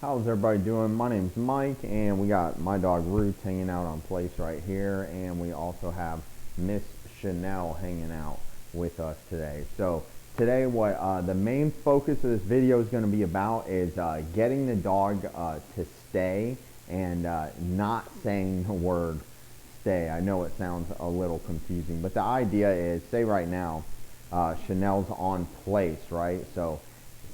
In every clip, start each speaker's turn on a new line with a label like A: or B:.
A: How's everybody doing? My name's Mike, and we got my dog Ruth hanging out on place right here, and we also have Miss Chanel hanging out with us today. So today, what the main focus of this video is going to be about is getting the dog to stay and not saying the word stay. I know it sounds a little confusing, but the idea is, say right now, Chanel's on place, right? So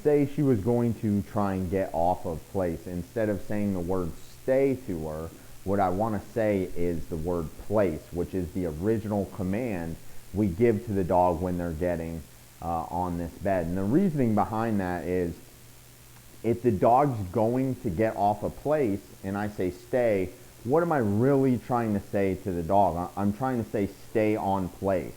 A: say she was going to try and get off of place. Instead of saying the word stay to her, what I want to say is the word place, which is the original command we give to the dog when they're getting on this bed. And the reasoning behind that is, if the dog's going to get off a place and I say stay, what am I really trying to say to the dog? I'm trying to say stay on place.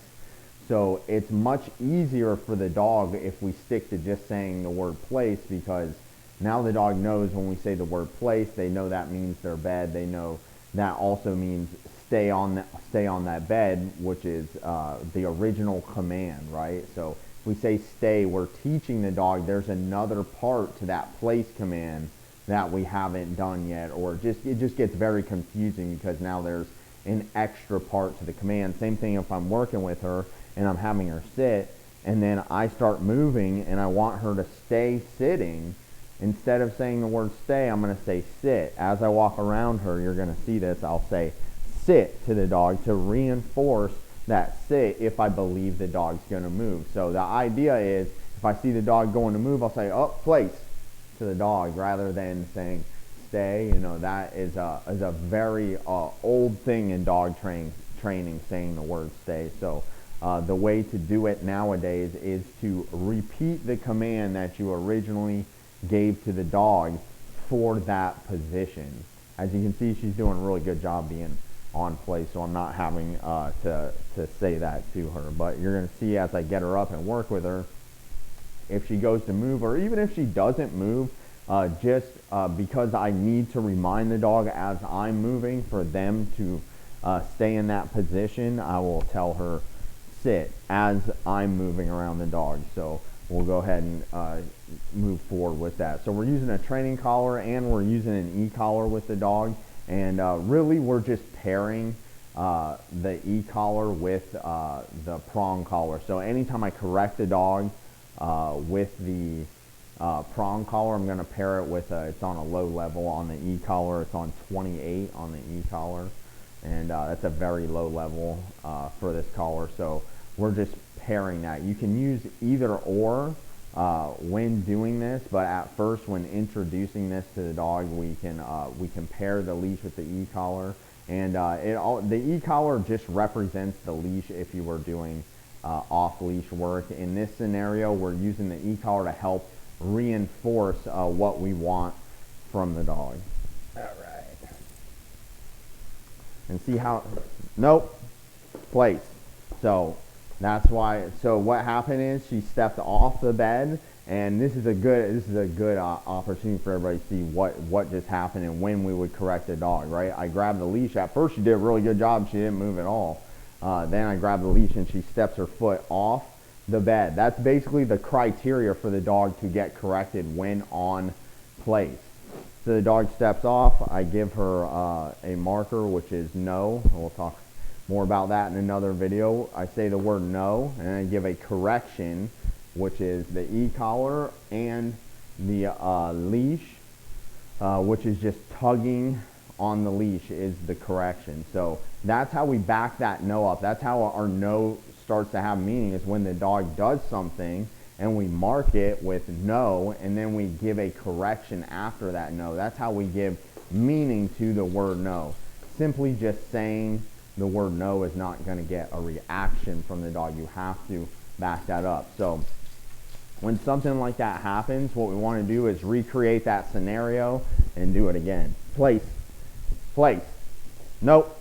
A: So it's much easier for the dog if we stick to just saying the word place, because now the dog knows when we say the word place, they know that means their bed. They know that also means stay on that bed, which is the original command, right? So if we say stay, we're teaching the dog there's another part to that place command that we haven't done yet, or it just gets very confusing because now there's an extra part to the command. Same thing if I'm working with her and I'm having her sit, and then I start moving and I want her to stay sitting. Instead of saying the word stay, I'm going to say sit. As I walk around her, you're going to see this, I'll say sit to the dog to reinforce that sit if I believe the dog's going to move. So the idea is, if I see the dog going to move, I'll say, oh, place, to the dog, rather than saying stay. You know, that is a very old thing in dog training, saying the word stay. So the way to do it nowadays is to repeat the command that you originally gave to the dog for that position. As you can see, she's doing a really good job being on place, so I'm not having to say that to her. But you're going to see as I get her up and work with her, if she goes to move, or even if she doesn't move, just because I need to remind the dog as I'm moving for them to stay in that position, I will tell her sit as I'm moving around the dog. So we'll go ahead and move forward with that. So we're using a training collar and we're using an e-collar with the dog, and really we're just pairing the e-collar with the prong collar. So anytime I correct the dog with the prong collar, I'm going to pair it with it's on a low level on the e-collar. It's on 28 on the e-collar, and that's a very low level for this collar. So we're just pairing that. You can use either or when doing this, but at first, when introducing this to the dog, we can pair the leash with the e-collar, and the e-collar just represents the leash if you were doing off-leash work. In this scenario, we're using the e-collar to help reinforce what we want from the dog. All right. And see how, nope, place. So that's why, so what happened is she stepped off the bed, and this is a good opportunity for everybody to see what just happened and when we would correct the dog, right? I grabbed the leash. At first she did a really good job. She didn't move at all. Then I grab the leash and she steps her foot off the bed. That's basically the criteria for the dog to get corrected when on place. So the dog steps off. I give her a marker, which is no. We'll talk more about that in another video. I say the word no, and I give a correction, which is the e-collar and the leash, which is just tugging on the leash is the correction. So that's how we back that no up. That's how our no starts to have meaning, is when the dog does something and we mark it with no, and then we give a correction after that no. That's how we give meaning to the word no. Simply just saying the word no is not going to get a reaction from the dog. You have to back that up. So when something like that happens, what we want to do is recreate that scenario and do it again. Place. Nope.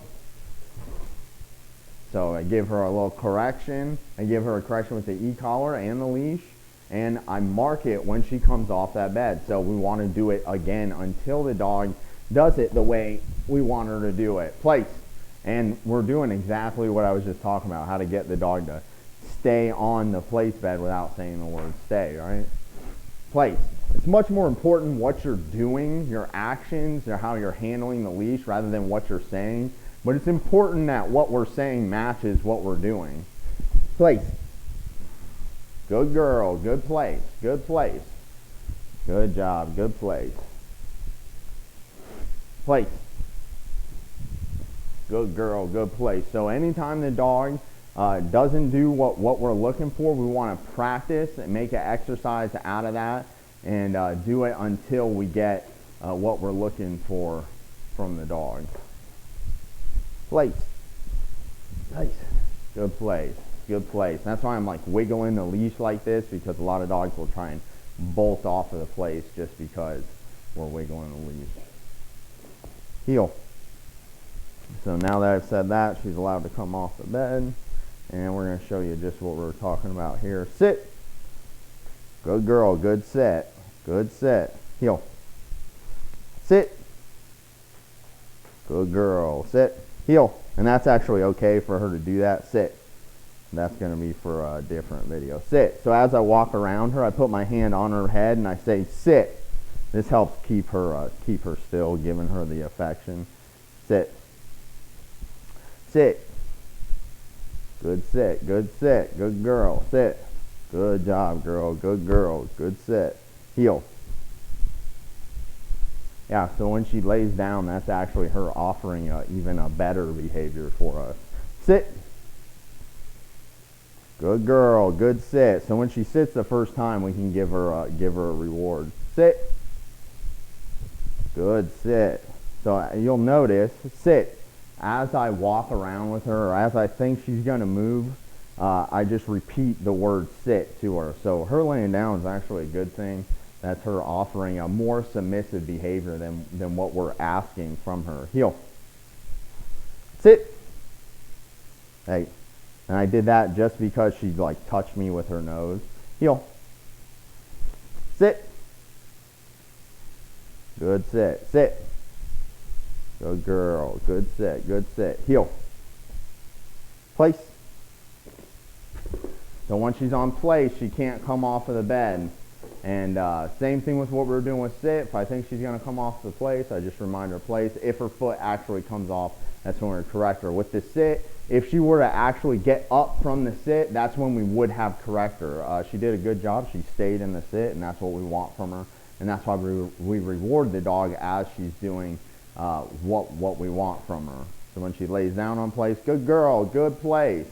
A: So I give her a little correction. I give her a correction with the e-collar and the leash, and I mark it when she comes off that bed. So we want to do it again until the dog does it the way we want her to do it. Place. And we're doing exactly what I was just talking about, how to get the dog to stay on the place bed without saying the word stay, right? Place. It's much more important what you're doing, your actions, or how you're handling the leash rather than what you're saying. But it's important that what we're saying matches what we're doing. Place. Good girl. Good place. Good place. Good job. Good place. Place. Good girl. Good place. So anytime the dog doesn't do what we're looking for, we want to practice and make an exercise out of that and do it until we get what we're looking for from the dog. Place. Nice. Good place. Good place. That's why I'm like wiggling the leash like this, because a lot of dogs will try and bolt off of the place just because we're wiggling the leash. Heel. So now that I've said that, she's allowed to come off the bed, and we're going to show you just what we're talking about here. Sit. Good girl. Good sit. Good sit. Heel. Sit. Good girl. Sit. Heel. And that's actually okay for her to do that. Sit. That's going to be for a different video. Sit. So as I walk around her, I put my hand on her head and I say sit. This helps keep her still, giving her the affection. Sit. Sit. Good sit. Good sit. Good girl. Sit. Good job, girl. Good girl. Good sit. Heel. Yeah, so when she lays down, that's actually her offering even a better behavior for us. Sit. Good girl. Good sit. So when she sits the first time, we can give her a reward. Sit. Good sit. So you'll notice, sit. As I walk around with her, or as I think she's going to move, I just repeat the word sit to her. So her laying down is actually a good thing. That's her offering a more submissive behavior than what we're asking from her. Heel. Sit. Hey. And I did that just because she like touched me with her nose. Heel. Sit. Good sit. Sit. Good girl. Good sit. Good sit. Heel. Place. So once she's on place, she can't come off of the bed. And same thing with what we were doing with sit. If I think she's going to come off the place, I just remind her place. If her foot actually comes off, that's when we're going to correct her. With the sit, if she were to actually get up from the sit, that's when we would have correct her. She did a good job. She stayed in the sit, and that's what we want from her. And that's why we reward the dog as she's doing what we want from her. So when she lays down on place, good girl, good place.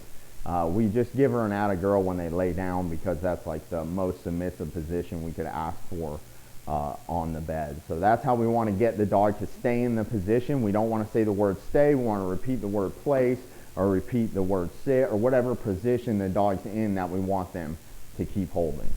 A: We just give her an atta girl when they lay down, because that's like the most submissive position we could ask for on the bed. So that's how we want to get the dog to stay in the position. We don't want to say the word stay. We want to repeat the word place or repeat the word sit or whatever position the dog's in that we want them to keep holding.